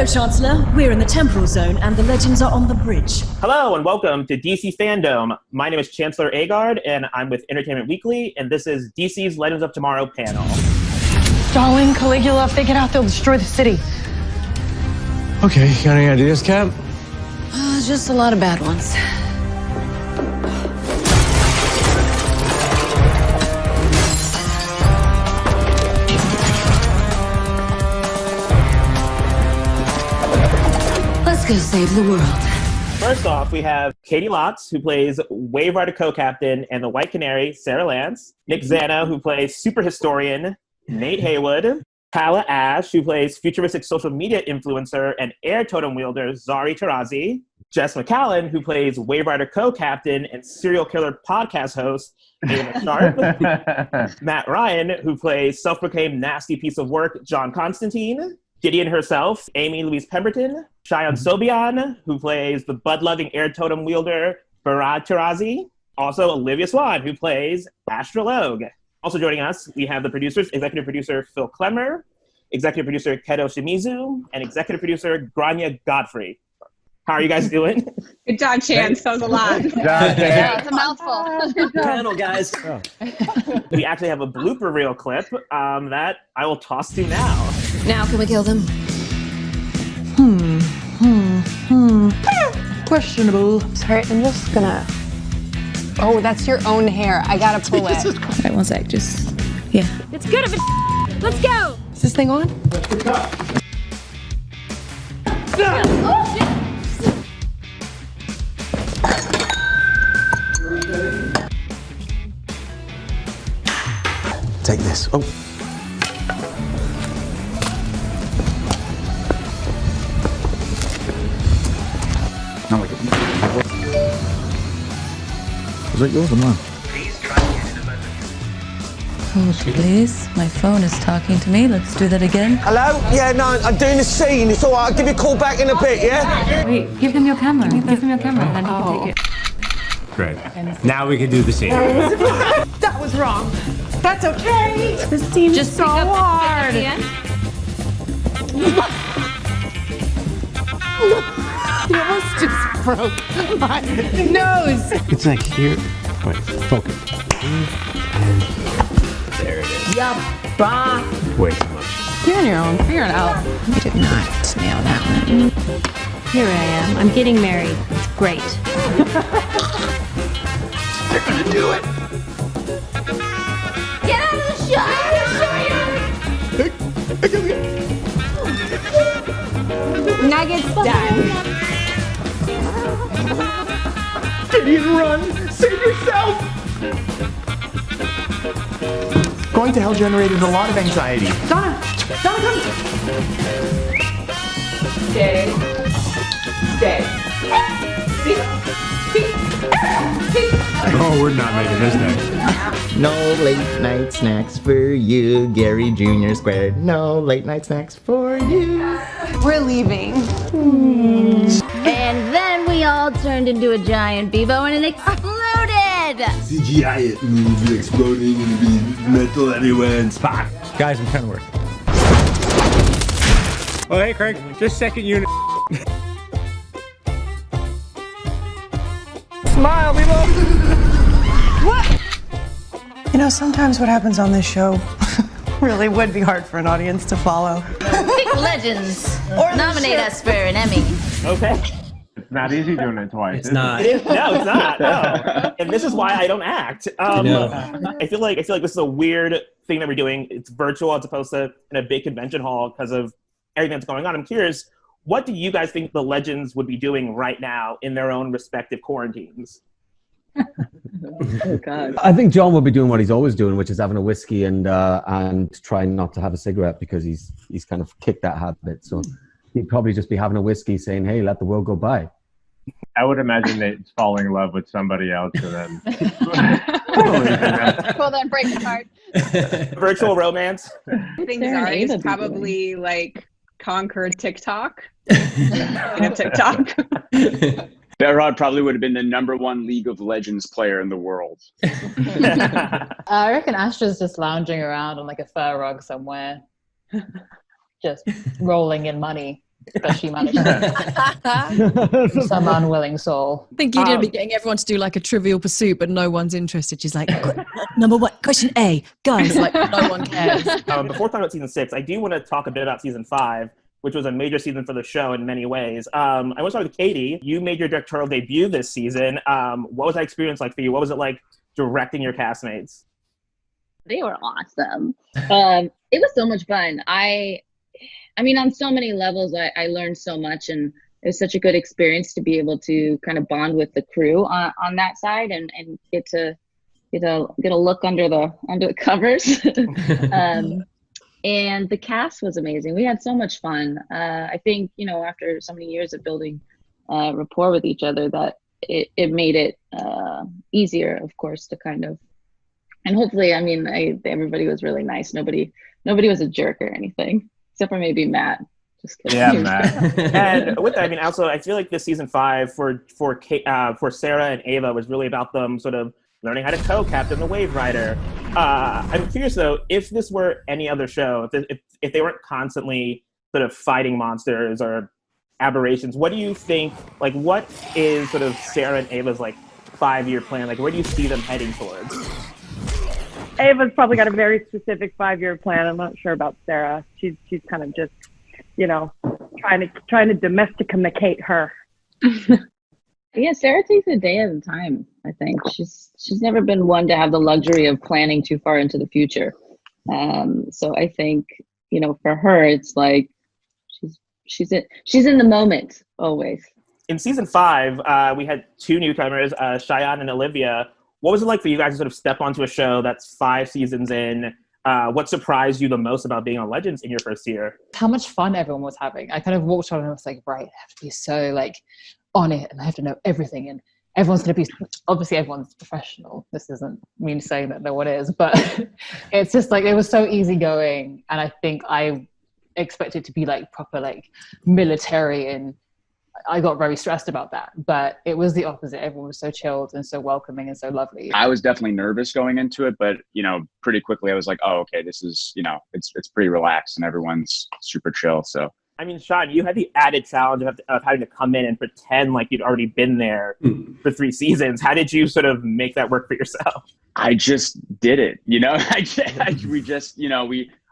Chancellor. We're in the temporal zone, and the legends are on the bridge. Hello, and welcome to DC Fandom. My name is Chancellor Agard, and I'm with Entertainment Weekly, and this is DC's Legends of Tomorrow panel. Stalin, Caligula, if they get out, they'll destroy the city. Okay, got any ideas, Cap? Just a lot of bad ones. Let's go save the world. First off, we have Katie Lotz, who plays Wave Rider Co-Captain and the White Canary, Sarah Lance. Nick Zana, who plays Super Historian, Nate Haywood. Kala Ash, who plays futuristic social media influencer and air totem wielder, Zari Tarazi. Jess McCallan, who plays Wave Rider Co-Captain and serial killer podcast host, Ayla Sharp. Matt Ryan, who plays self-proclaimed nasty piece of work, John Constantine. Gideon herself, Amy Louise Pemberton. Cheyenne Sobian, who plays the bud-loving air totem wielder, Farad Tarazi. Also, Olivia Swan, who plays Astrologue. Also joining us, we have the producers, executive producer Phil Klemmer, executive producer Keto Shimizu, and executive producer Grania Godfrey. How are you guys doing? Good job, Chance. That was a lot. Yeah, it's a mouthful. Panel, guys. Oh. We actually have a blooper reel clip that I will toss to now. Now, can we kill them? Questionable. Sorry, I'm just gonna... Oh, that's your own hair. I gotta pull it. Wait, one sec, just... Yeah. It's good of it. Let's go. Is this thing on? Take this. Oh. Not like it. Was that yours or mine? Hold, please. My phone is talking to me. Let's do that again. Hello? Yeah, no, I'm doing a scene. It's all right. I'll give you a call back in a bit, yeah? Wait, give them your camera. Give them your camera, and then you can take it. Great. Now we can do the scene. That was wrong. That's okay. This seems Just so pick up hard. the end. You almost just broke my nose. It's like here. Wait, focus. There it is. Yup. Way too much. You're on your own. Figure it out. You did not nail that one. Here I am. I'm getting married. It's great. They're gonna do it. Get out of the shot! Nuggets done. Gideon, run! Save yourself! Going to hell generated a lot of anxiety. Donna, come. Stay. Oh, we're not making this next. No late night snacks for you, Gary Jr. Squared. No late night snacks for you. We're leaving. And then we all turned into a giant bevo and it exploded. CGI it and it'll be exploding and it'll be metal everywhere and spark. Guys, I'm trying to work. Oh, hey, Craig. Just second unit. Smile, people. What? You know, sometimes what happens on this show really would be hard for an audience to follow. Pick Legends. Nominate us for an Emmy. Okay. It's not easy doing it twice. It's not. No, it's not. No. And this is why I don't act. I feel like this is a weird thing that we're doing. It's virtual as opposed to in a big convention hall because of everything that's going on. I'm curious, what do you guys think the Legends would be doing right now in their own respective quarantines? Oh, God. I think John will be doing what he's always doing, which is having a whiskey and trying not to have a cigarette because he's kind of kicked that habit. So he'd probably just be having a whiskey saying, hey, let the world go by. I would imagine Nate's falling in love with somebody else and then... Well, then break the heart. Virtual romance? I think Zari's probably like conquered TikTok. TikTok. Berhad probably would have been the #1 League of Legends player in the world. I reckon Astra's just lounging around on like a fur rug somewhere, just rolling in money. but she managed it. Some unwilling soul. I think Gideon would be getting everyone to do like a Trivial Pursuit, but no one's interested. She's like, number one, question A, guys, like no one cares. Before talking about season 6, I do want to talk a bit about season 5, which was a major season for the show in many ways. I want to start with Katie. You made your directorial debut this season. What was that experience like for you? What was it like directing your castmates? They were awesome. It was so much fun. I mean, on so many levels, I learned so much, and it was such a good experience to be able to kind of bond with the crew on that side and get a look under the covers. And the cast was amazing. We had so much fun. I think, after so many years of building rapport with each other, that it made it easier, of course, to kind of, and hopefully, I mean, everybody was really nice. Nobody was a jerk or anything. Except for maybe Matt. Just kidding. Yeah, Matt. And with that, I mean, also, I feel like this season 5 for Sarah and Ava was really about them sort of learning how to co-captain the Wave Rider. I'm curious, though, if this were any other show, if they weren't constantly sort of fighting monsters or aberrations, what do you think, like, what is sort of Sarah and Ava's, like, 5-year plan? Like, where do you see them heading towards? Ava's probably got a very specific 5-year plan. I'm not sure about Sarah. She's kind of just, trying to domesticate her. Yeah, Sarah takes a day at a time, I think. She's never been one to have the luxury of planning too far into the future. So I think, for her, it's like she's in the moment always. In season 5, we had 2 newcomers, Cheyenne and Olivia. What was it like for you guys to sort of step onto a show that's 5 seasons in? What surprised you the most about being on Legends in your first year? How much fun everyone was having. I kind of walked on and I was like, right, I have to be so like on it and I have to know everything. And everyone's going to be, obviously everyone's professional. This isn't me saying that no one is, but it's just like, it was so easygoing. And I think I expected to be like proper, like military, and I got very stressed about that, but it was the opposite. Everyone was so chilled and so welcoming and so lovely. I was definitely nervous going into it, but pretty quickly I was like, oh, okay, this is, it's pretty relaxed and everyone's super chill. So, I mean, Sean, you had the added challenge of having to come in and pretend like you'd already been there for 3 seasons. How did you sort of make that work for yourself? I just did it,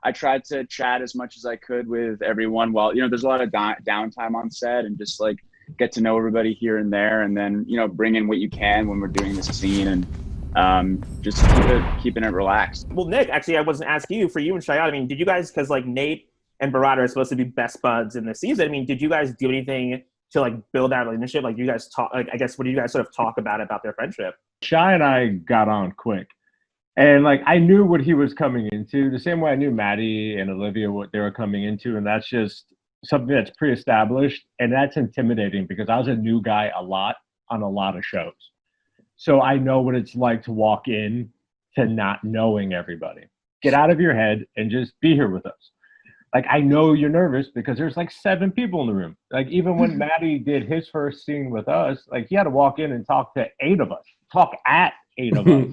I tried to chat as much as I could with everyone while, there's a lot of downtime on set, and just like get to know everybody here and there, and then, bring in what you can when we're doing this scene, and just keeping it relaxed. Well, Nick, actually, I wasn't asking you, for you and Cheyenne, I mean, did you guys, because like Nate and Barada are supposed to be best buds in this season, I mean, did you guys do anything to like build that relationship? Like, you guys talk, like, I guess, what do you guys sort of talk about their friendship? Shy and I got on quick. And like, I knew what he was coming into the same way I knew Maddie and Olivia, what they were coming into. And that's just something that's pre-established. And that's intimidating because I was a new guy on a lot of shows. So I know what it's like to walk in to not knowing everybody. Get out of your head and just be here with us. Like, I know you're nervous because there's like 7 people in the room. Like, even when Maddie did his first scene with us, like, he had to walk in and talk to 8 of us, talk at 8 of us,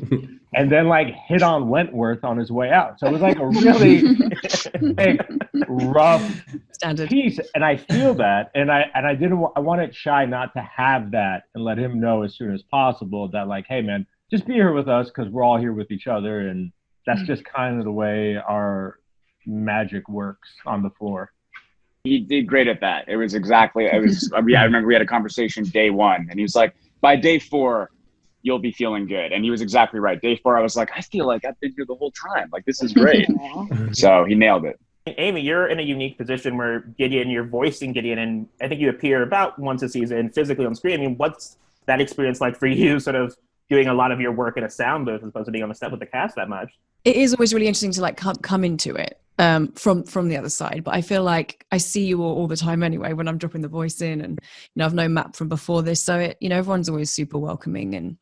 and then like hit on Wentworth on his way out. So it was like a really big, rough standard piece. And I feel that, and I wanted Shy not to have that, and let him know as soon as possible that like, hey man, just be here with us because we're all here with each other, and that's just kind of the way our magic works on the floor. He did great at that. It was exactly, I remember we had a conversation day 1, and he was like, by day 4, you'll be feeling good. And he was exactly right. Day 4, I was like, I feel like I've been here the whole time. Like, this is great. So he nailed it. Amy, you're in a unique position where Gideon, you're voicing Gideon, and I think you appear about once a season physically on screen. I mean, what's that experience like for you, sort of doing a lot of your work in a sound booth as opposed to being on the set with the cast that much? It is always really interesting to like come into it from the other side, but I feel like I see you all the time anyway when I'm dropping the voice in, and I've known Matt from before this, so it, everyone's always super welcoming. And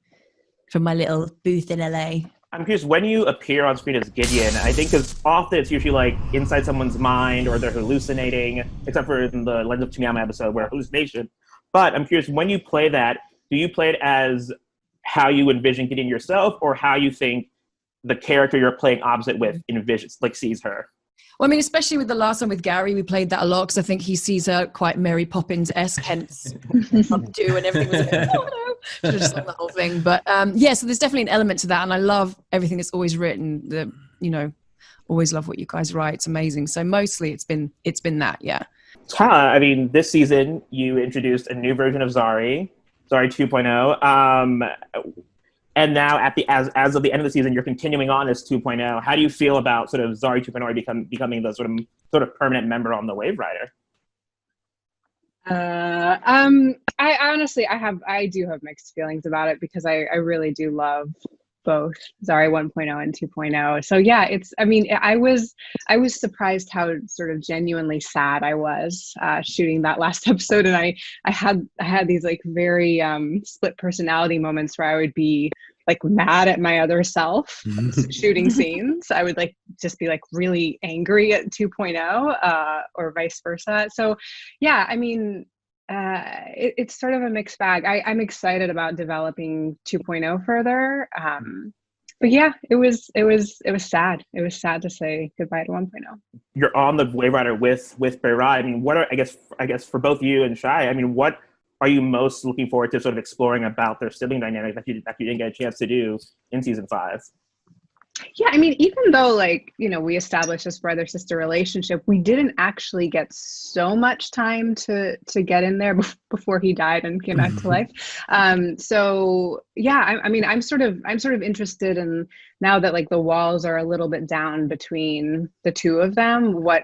from my little booth in LA, I'm curious, when you appear on screen as Gideon, I think because often it's usually like inside someone's mind or they're hallucinating, except for in the Legends of Tsunyama episode where hallucination. But I'm curious, when you play that, do you play it as how you envision Gideon yourself, or how you think the character you're playing opposite with envisions, like sees her? Well, I mean, especially with the last one with Gary, we played that a lot because I think he sees her quite Mary Poppins-esque, hence do and everything was like, oh no, should have just done the whole thing. But yeah, so there's definitely an element to that, and I love everything that's always written. Always love what you guys write. It's amazing. So mostly it's been that, yeah. I mean, this season you introduced a new version of Zari 2.0. And now as of the end of the season, you're continuing on as 2.0. How do you feel about sort of Zari 2.0 becoming the sort of permanent member on the Wave Rider? I honestly, I do have mixed feelings about it because I really do love both Zari 1.0 and 2.0. So yeah, I was surprised how sort of genuinely sad I was shooting that last episode, and I had these like very split personality moments where I would be like mad at my other self shooting scenes. I would like just be like really angry at 2.0 or vice versa. So yeah, I mean, it's sort of a mixed bag. I'm excited about developing 2.0 further. But yeah, it was sad. It was sad to say goodbye to 1.0. You're on the Wave Rider with Berat. I mean, what are, I guess for both you and Shai, I mean, what are you most looking forward to sort of exploring about their sibling dynamic that you didn't get a chance to do in season 5? Yeah, I mean, even though we established this brother-sister relationship, we didn't actually get so much time to get in there before he died and came back to life. So yeah, I mean, I'm sort of interested in, now that like the walls are a little bit down between the two of them, what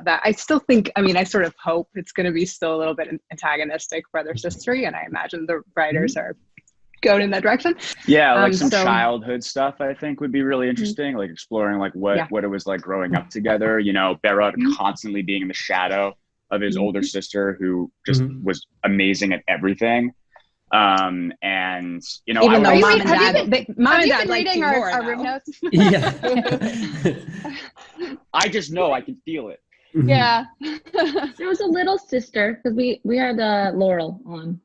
that, I still think, I mean, I sort of hope it's going to be still a little bit antagonistic brother-sister, and I imagine the writers are going in that direction. Yeah, like some childhood stuff I think would be really interesting, like exploring like what it was like growing up together, Berat constantly being in the shadow of his older sister who just was amazing at everything. And even though mom and dad reading our room notes. Yeah. I just know I can feel it. Yeah. There was a little sister because we had Laurel on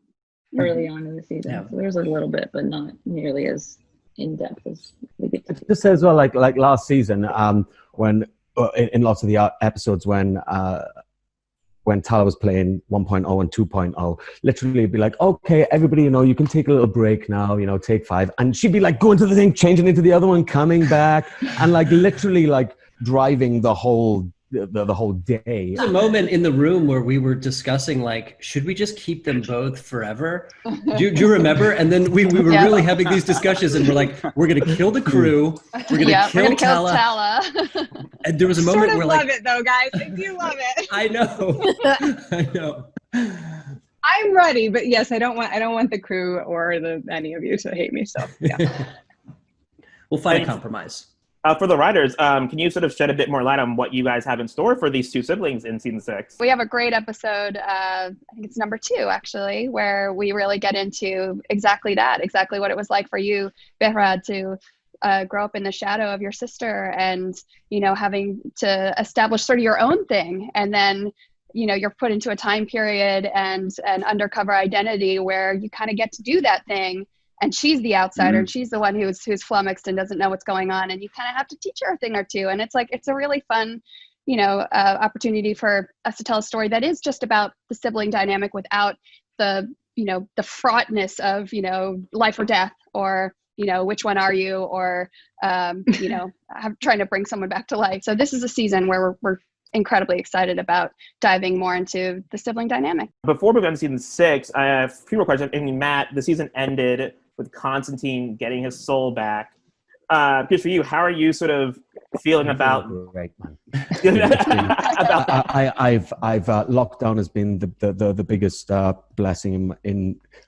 early on in the season. Yeah. So there's a little bit, but not nearly as in depth as we get to see. Just as well, like last season, when in lots of the episodes when Tala was playing 1.0 and 2.0, literally be like, okay, everybody, you can take a little break now, take 5, and she'd be like going to the thing, changing into the other one, coming back, and like literally like driving the whole day. There's a moment in the room where we were discussing, like, should we just keep them both forever? Do you remember? And then we were really having these discussions, and we're like, we're going to kill the crew. We're going to kill Tala. And there was a moment where like, love it though, guys. I do love it. I know. I'm ready, but yes, I don't want the crew or any of you to hate me. So yeah. We'll find a compromise. For the writers, can you sort of shed a bit more light on what you guys have in store for these two siblings in season 6? We have a great episode, I think it's number 2 actually, where we really get into exactly what it was like for you, Behrad, to grow up in the shadow of your sister and, having to establish sort of your own thing. And then, you're put into a time period and an undercover identity where you kind of get to do that thing. And she's the outsider, and she's the one who's flummoxed and doesn't know what's going on. And you kind of have to teach her a thing or two. And it's like, it's a really fun, opportunity for us to tell a story that is just about the sibling dynamic without the, the fraughtness of, life or death, or, which one are you, or, trying to bring someone back to life. So this is a season where we're incredibly excited about diving more into the sibling dynamic. Before we go to season 6, I have a few more questions. I mean, Matt, the season ended with Constantine getting his soul back. Good for you. How are you sort of feeling about? Great, man. I've lockdown has been the biggest blessing.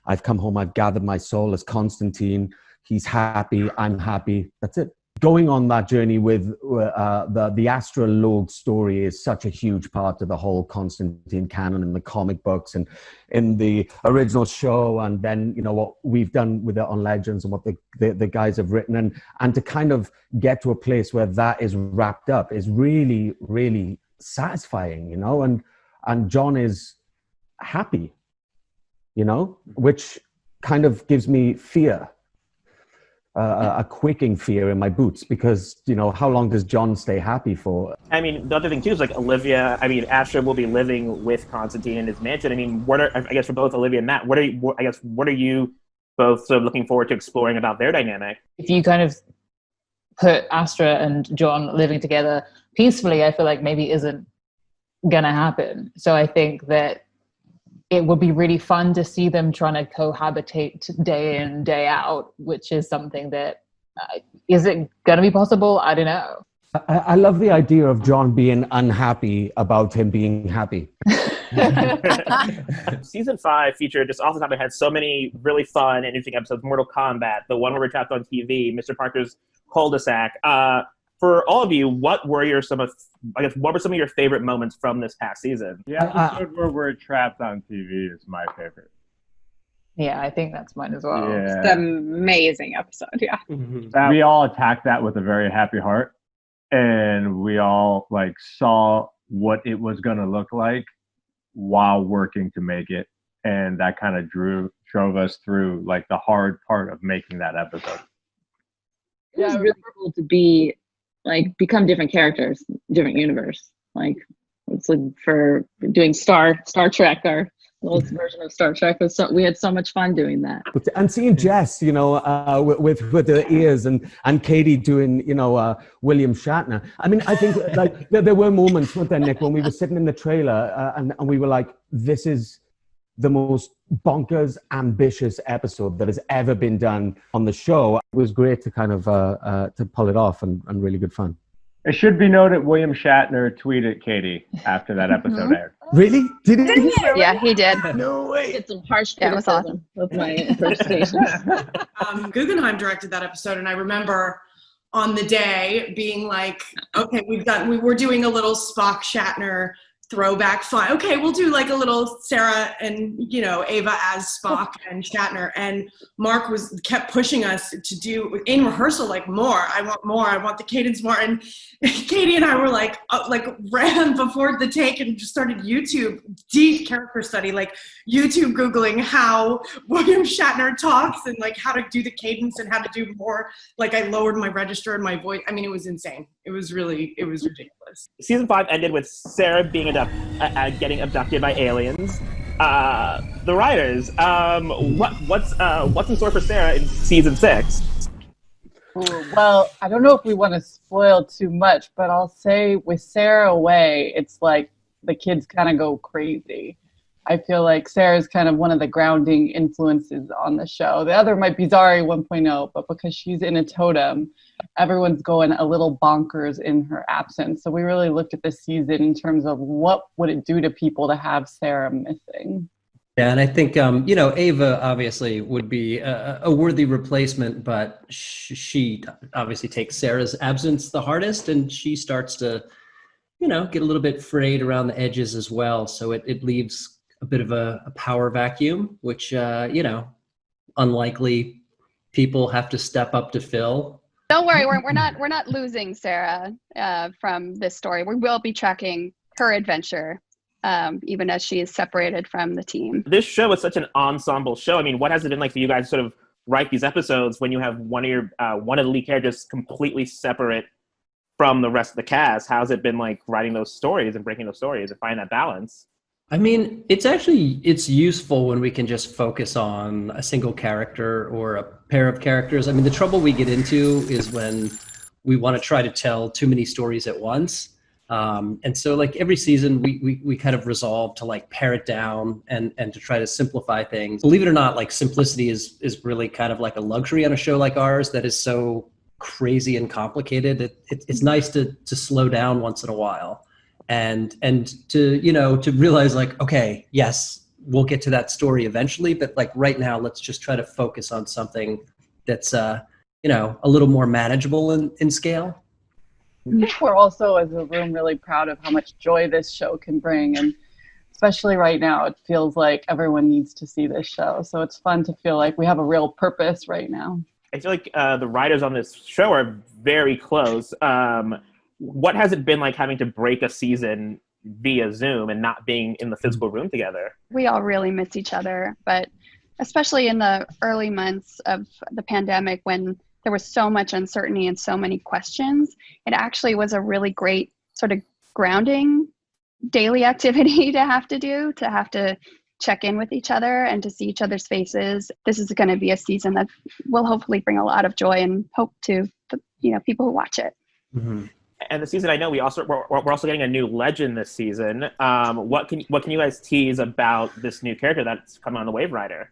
I've come home. I've gathered my soul as Constantine. He's happy. I'm happy. That's it. Going on that journey with the astrologue story is such a huge part of the whole Constantine canon in the comic books and in the original show, and then what we've done with it on Legends and what the guys have written, and to kind of get to a place where that is wrapped up is really, really satisfying, and John is happy, which kind of gives me fear. a quaking fear in my boots because, you know, how long does John stay happy for? I mean, the other thing too is like Olivia. I mean, Astra will be living with Constantine in his mansion. I mean, I guess for both Olivia and Matt, what are you both sort of looking forward to exploring about their dynamic? If you kind of put Astra and John living together peacefully, I feel like maybe isn't gonna happen. So I think that it would be really fun to see them trying to cohabitate day in, day out, which is something that is it going to be possible? I don't know. I love the idea of John being unhappy about him being happy. Season 5 featured, just off the top of my head, so many really fun and interesting episodes. Mortal Kombat, the one where we're trapped on TV, Mr. Parker's cul-de-sac. For all of you, what were some of your favorite moments from this past season? The episode where we're trapped on TV is my favorite. Yeah, I think that's mine as well. Yeah. It's an amazing episode, yeah. We all attacked that with a very happy heart, and we all like saw what it was going to look like while working to make it, and that kind of drove us through like the hard part of making that episode. It was really cool to become different characters, different universe. Like it's like for doing Star Trek, our little version of Star Trek. We had so much fun doing that. And seeing Jess, you know, with the ears, and Katie doing, you know, William Shatner. I mean, I think like there were moments, weren't there, Nick, when we were sitting in the trailer and we were like, this is the most bonkers, ambitious episode that has ever been done on the show. It was great to kind of to pull it off and really good fun. It should be noted William Shatner tweeted Katie after that episode aired. Really? Did he? Yeah, he did. No way. Get some harsh Yeah, it was criticism of my impersonations. Guggenheim directed that episode, and I remember on the day being like, okay, we were doing a little Spock Shatner throwback fun. Okay, we'll do like a little Sarah and, you know, Ava as Spock and Shatner. And Mark kept pushing us to do in rehearsal, like more. I want the cadence more. And Katie and I were like ran before the take and just started YouTube deep character study, like YouTube Googling how William Shatner talks and like how to do the cadence and how to do more. Like I lowered my register and my voice. I mean, it was insane. It was ridiculous. Season 5 ended with Sarah being getting abducted by aliens. The writers, what's in store for Sarah in season 6? Well, I don't know if we want to spoil too much, but I'll say with Sarah away, it's like the kids kind of go crazy. I feel like Sarah's kind of one of the grounding influences on the show. The other might be Zari 1.0, but because she's in a totem, everyone's going a little bonkers in her absence. So we really looked at this season in terms of what would it do to people to have Sarah missing. Yeah, and I think, you know, Ava obviously would be a worthy replacement, but she obviously takes Sarah's absence the hardest, and she starts to, you know, get a little bit frayed around the edges as well. So it leaves a bit of a power vacuum, which, you know, unlikely people have to step up to fill. Don't worry, we're not losing Sarah from this story. We will be tracking her adventure, even as she is separated from the team. This show is such an ensemble show. I mean, what has it been like for you guys to sort of write these episodes when you have one of the lead characters completely separate from the rest of the cast? How's it been like writing those stories and breaking those stories and finding that balance? I mean, it's useful when we can just focus on a single character or a pair of characters. I mean, the trouble we get into is when we want to try to tell too many stories at once. And so like every season we kind of resolve to like pare it down and to try to simplify things. Believe it or not, like simplicity is really kind of like a luxury on a show like ours that is so crazy and complicated. It's nice to slow down once in a while. And to, you know, to realize like, okay, yes, we'll get to that story eventually, but like right now, let's just try to focus on something that's, you know, a little more manageable in scale. I think we're also, as a room, really proud of how much joy this show can bring. And especially right now, it feels like everyone needs to see this show. So it's fun to feel like we have a real purpose right now. I feel like the writers on this show are very close. What has it been like having to break a season via Zoom and not being in the physical room together? We all really miss each other, but especially in the early months of the pandemic when there was so much uncertainty and so many questions, it actually was a really great sort of grounding daily activity to have to check in with each other and to see each other's faces. This is going to be a season that will hopefully bring a lot of joy and hope to people who watch it. Mm-hmm. And the season, I know we're also getting a new legend this season. What can you guys tease about this new character that's coming on the Wave Rider?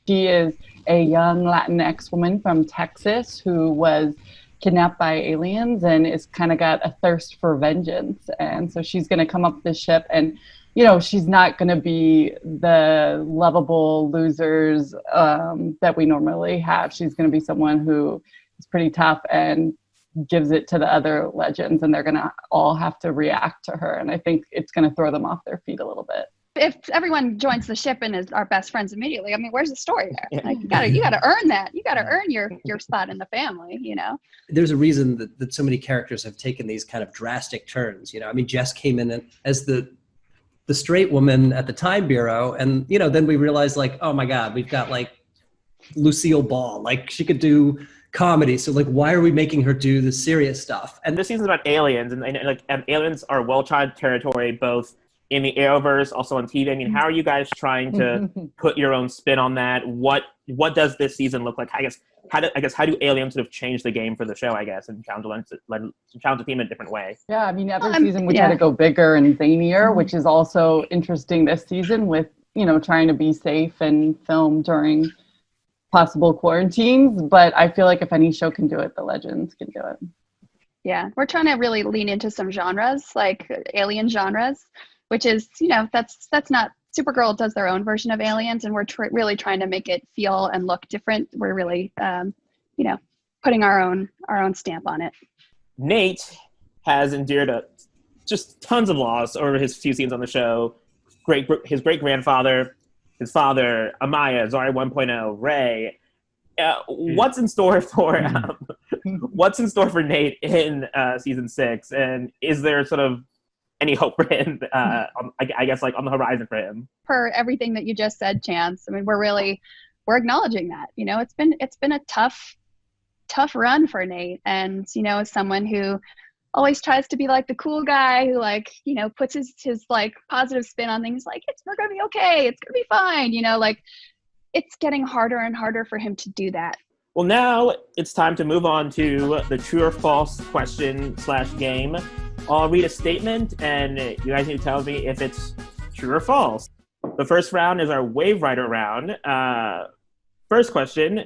She is a young Latinx woman from Texas who was kidnapped by aliens and is kind of got a thirst for vengeance. And so she's going to come up this ship, and she's not going to be the lovable losers that we normally have. She's going to be someone who is pretty tough and gives it to the other legends, and they're going to all have to react to her. And I think it's going to throw them off their feet a little bit. If everyone joins the ship and is our best friends immediately, I mean, where's the story there? Like, you gotta earn that. You gotta earn your spot in the family, There's a reason that so many characters have taken these kind of drastic turns. I mean, Jess came in as the straight woman at the Time Bureau, and then we realized, like, oh my God, we've got like Lucille Ball, like she could do comedy. So like, why are we making her do the serious stuff? And this season's about aliens, and aliens are well-tried territory, both in the Arrowverse, also on TV. I mean, how are you guys trying to put your own spin on that? What does this season look like? How do aliens sort of change the game for the show, I guess, and challenge the theme in a different way? Yeah, I mean, every season we try to go bigger and zanier, which is also interesting this season with, trying to be safe and film during possible quarantines. But I feel like if any show can do it, the Legends can do it. Yeah, we're trying to really lean into some genres, like alien genres, which is, that's not, Supergirl does their own version of aliens, and we're really trying to make it feel and look different. We're really, putting our own stamp on it. Nate has endured just tons of loss over his few scenes on the show. His great-grandfather, his father, Amaya, Zari 1.0, Ray. What's in store for Nate in season 6? And is there sort of any hope for him, I guess, like on the horizon for him? For everything that you just said, Chance, I mean, we're acknowledging that, it's been a tough run for Nate. And, as someone who always tries to be like the cool guy who puts his like positive spin on things, like, we're going to be okay. It's going to be fine. It's getting harder and harder for him to do that. Well, now it's time to move on to the true or false question/game. I'll read a statement, and you guys need to tell me if it's true or false. The first round is our Wave Rider round. First question: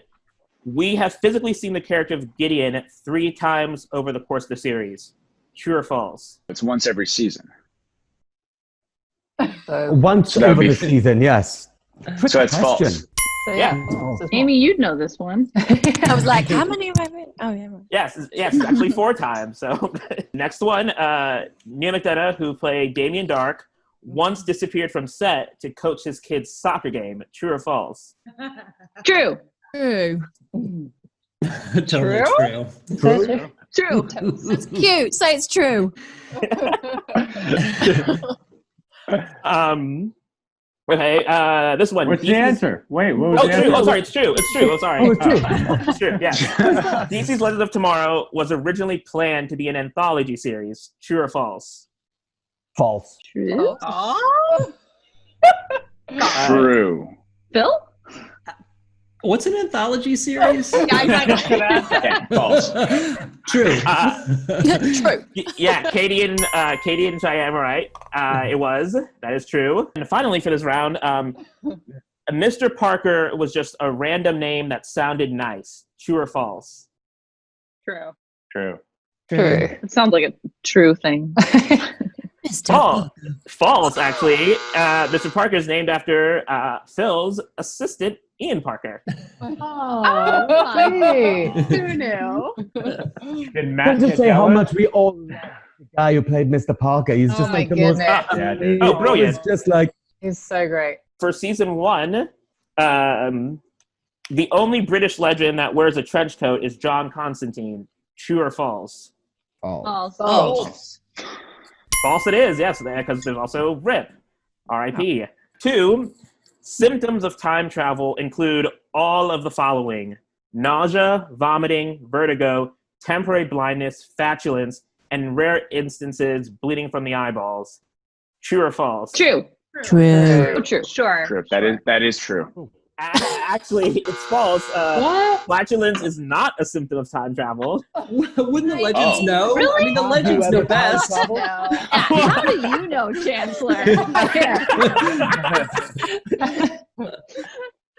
we have physically seen the character of Gideon 3 times over the course of the series. True or false? It's once every season. Once over the season, yes. So it's false. So yeah, Amy, you'd know this one. I was like, how many have I read? Oh yeah. Yes, actually 4 times. So next one, Neil McDonough, who played Damien Dark, once disappeared from set to coach his kid's soccer game. True or false? True. True. Totally true. True. That's cute. Say it's true. Okay, this one. What's the answer? Wait, what was the answer? True. Oh, sorry, it's true. It's true. Oh, sorry. Oh, it's true. It's true, yeah. DC's Legends of Tomorrow was originally planned to be an anthology series. True or false? False. True. Oh. True. Phil? What's an anthology series? Okay, false. True. True. Yeah, Katie and Cheyenne were right. It was. That is true. And finally, for this round, Mr. Parker was just a random name that sounded nice. True or false? True. True. True. It sounds like a true thing. False, actually. Mr. Parker is named after Phil's assistant, Ian Parker. Who knew? Did Matt Just say how much we all love the guy who played Mr. Parker. He's just my like the most. goodness. Oh, brilliant. It's just like He's so great. For season 1, the only British legend that wears a trench coat is John Constantine. True or false? False. False it is, yes, because there's also Rip. R.I.P. 2, symptoms of time travel include all of the following: nausea, vomiting, vertigo, temporary blindness, flatulence, and in rare instances, bleeding from the eyeballs. True or false? True. True. True. Sure. True. That is true. Actually, it's false. Flatulence is not a symptom of time travel. Wouldn't the legends know? Really? I mean, the legends know best. How do you know, Chancellor?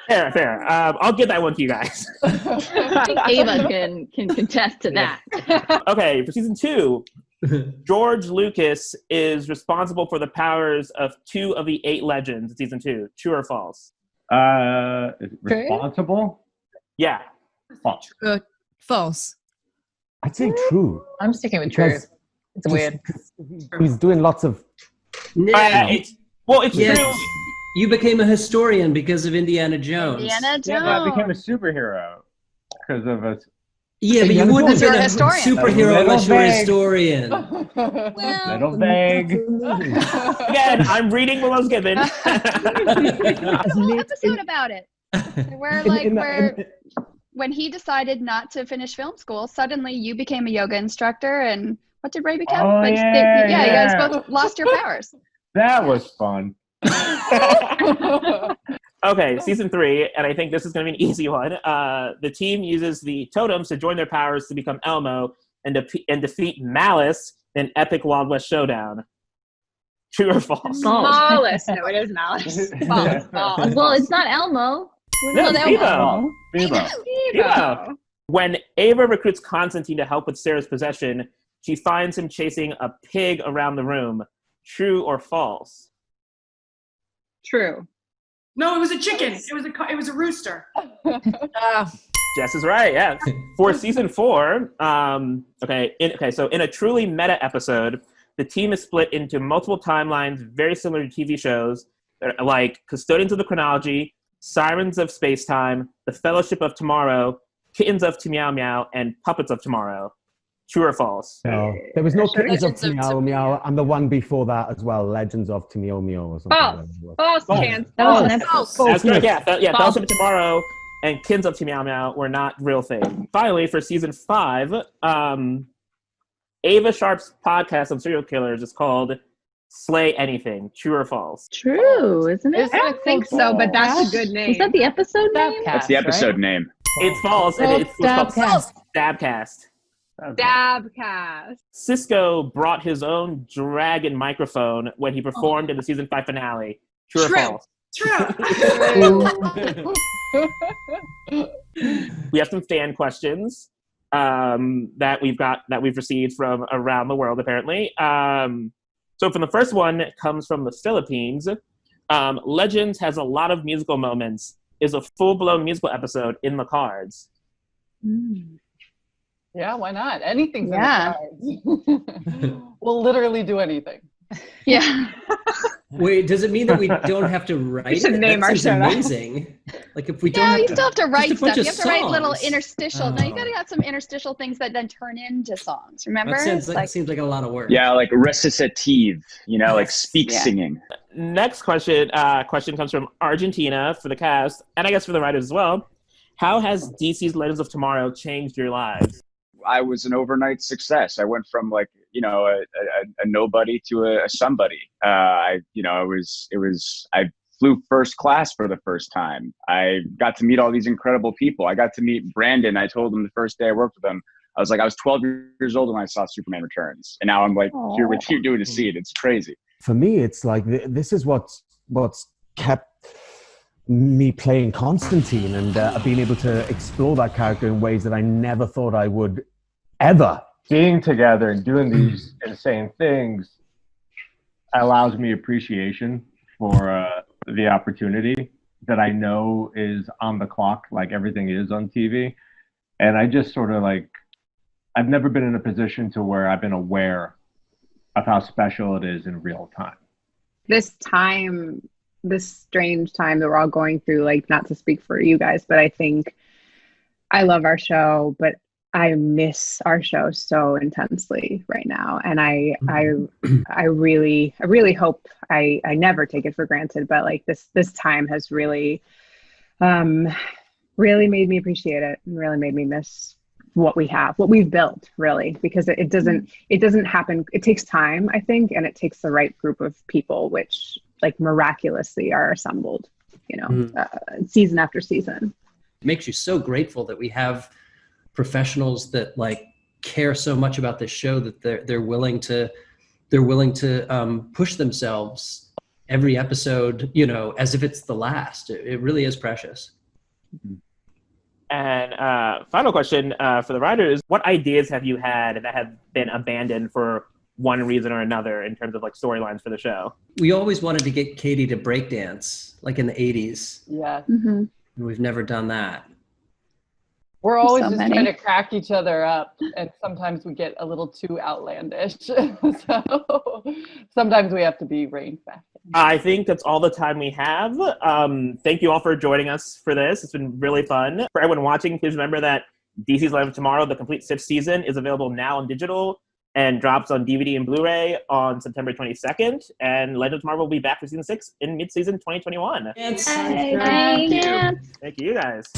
Fair. I'll give that one to you guys. I think Ava can contest to that. Okay, for season 2, George Lucas is responsible for the powers of 2 of the 8 legends in season 2. True or false? Responsible? Yeah. False. False. I'd say true. I'm sticking with true. Because It's weird. He's doing lots of. It's Yes. true. You became a historian because of Indiana Jones. Indiana Jones. Yeah, but I became a superhero because of us. Yeah, but you wouldn't have You're been a a historian. superhero unless you're a vague. historian. Little vague. Again, I'm reading what I was given. There's a whole episode about it. Where when he decided not to finish film school, suddenly you became a yoga instructor, and what did Ray become? Oh, You guys both lost your powers. That was fun. Okay, season 3, and I think this is going to be an easy one. The team uses the totems to join their powers to become Elmo and defeat Malice in an epic Wild West showdown. True or false? Malice. No, it is Malice. False. False. Well, it's not Elmo. No, It's it's Elmo. Bebo. When Ava recruits Constantine to help with Sarah's possession, she finds him chasing a pig around the room. True or false? True. No, it was a chicken. It was a rooster. Jess is right. Yeah. For season 4, so in a truly meta episode, the team is split into multiple timelines, very similar to TV shows, like Custodians of the Chronology, Sirens of Spacetime, The Fellowship of Tomorrow, Kittens of Meow Meow, and Puppets of Tomorrow. True or false? No, there was no Kittens of Legends of Meow Meow, and the one before that as well, Legends of Meow Meow or something. False. False. Chance. That was an False. episode. That's correct. Yeah, Fellowship of Tomorrow and Kittens of Meow Meow were not real thing. Finally, for season 5, Ava Sharp's podcast on serial killers is called Slay Anything. True or false? True, isn't it? I don't think so, but that's a good name. Is that the episode name? That's the episode name. It's false, and it's called Stabcast. Dabcast. Cisco brought his own dragon microphone when he performed in the season 5 finale. True or false? True. We have some fan questions that we've received from around the world, apparently. So from the first one, it comes from the Philippines. Legends has a lot of musical moments. Is a full-blown musical episode in the cards? Yeah, why not? Anything's Yeah. in the cards. We'll literally do anything. Yeah. Wait, does it mean that we don't have to write should it? name That our seems show that. amazing. Like if we don't No, have you to, still have to write just a bunch stuff. You of have to write little songs. interstitial. No, you gotta have some interstitial things that then turn into songs. Remember? That It's seems like a lot of work. Yeah, like recitative, like speak Yeah. singing. Next question comes from Argentina for the cast, and I guess for the writers as well. How has DC's Legends of Tomorrow changed your lives? I was an overnight success. I went from a nobody to a somebody. I flew first class for the first time. I got to meet all these incredible people. I got to meet Brandon. I told him the first day I worked with him, I was 12 years old when I saw Superman Returns, and now I'm here with you doing to see it. It's crazy. For me, it's like this is what's kept me playing Constantine and being able to explore that character in ways that I never thought I would ever. Being together and doing these insane things allows me appreciation for the opportunity that I know is on the clock, like everything is on TV. And I just sort of I've never been in a position to where I've been aware of how special it is in real time. This strange time that we're all going through, not to speak for you guys, but I think I love our show, but I miss our show so intensely right now. And I really hope I never take it for granted, but this time has really really made me appreciate it and really made me miss what we've built, really, because it doesn't happen. It takes time, I think, and it takes the right group of people, which like miraculously are assembled, season after season. It makes you so grateful that we have professionals that like care so much about this show that they're willing to push themselves every episode, as if it's the last. It really is precious. And final question for the writers: what ideas have you had that have been abandoned for one reason or another in terms of like storylines for the show? We always wanted to get Katie to breakdance, like in the 80s. Yeah. And we've never done that. We're always just trying to crack each other up, and sometimes we get a little too outlandish. So sometimes we have to be reined back. I think that's all the time we have. Thank you all for joining us for this. It's been really fun. For everyone watching, please remember that DC's Legend of Tomorrow, the complete 6th season, is available now on digital and drops on DVD and Blu-ray on September 22nd. And Legend of Tomorrow will be back for season 6 in mid-season 2021. Thank you guys.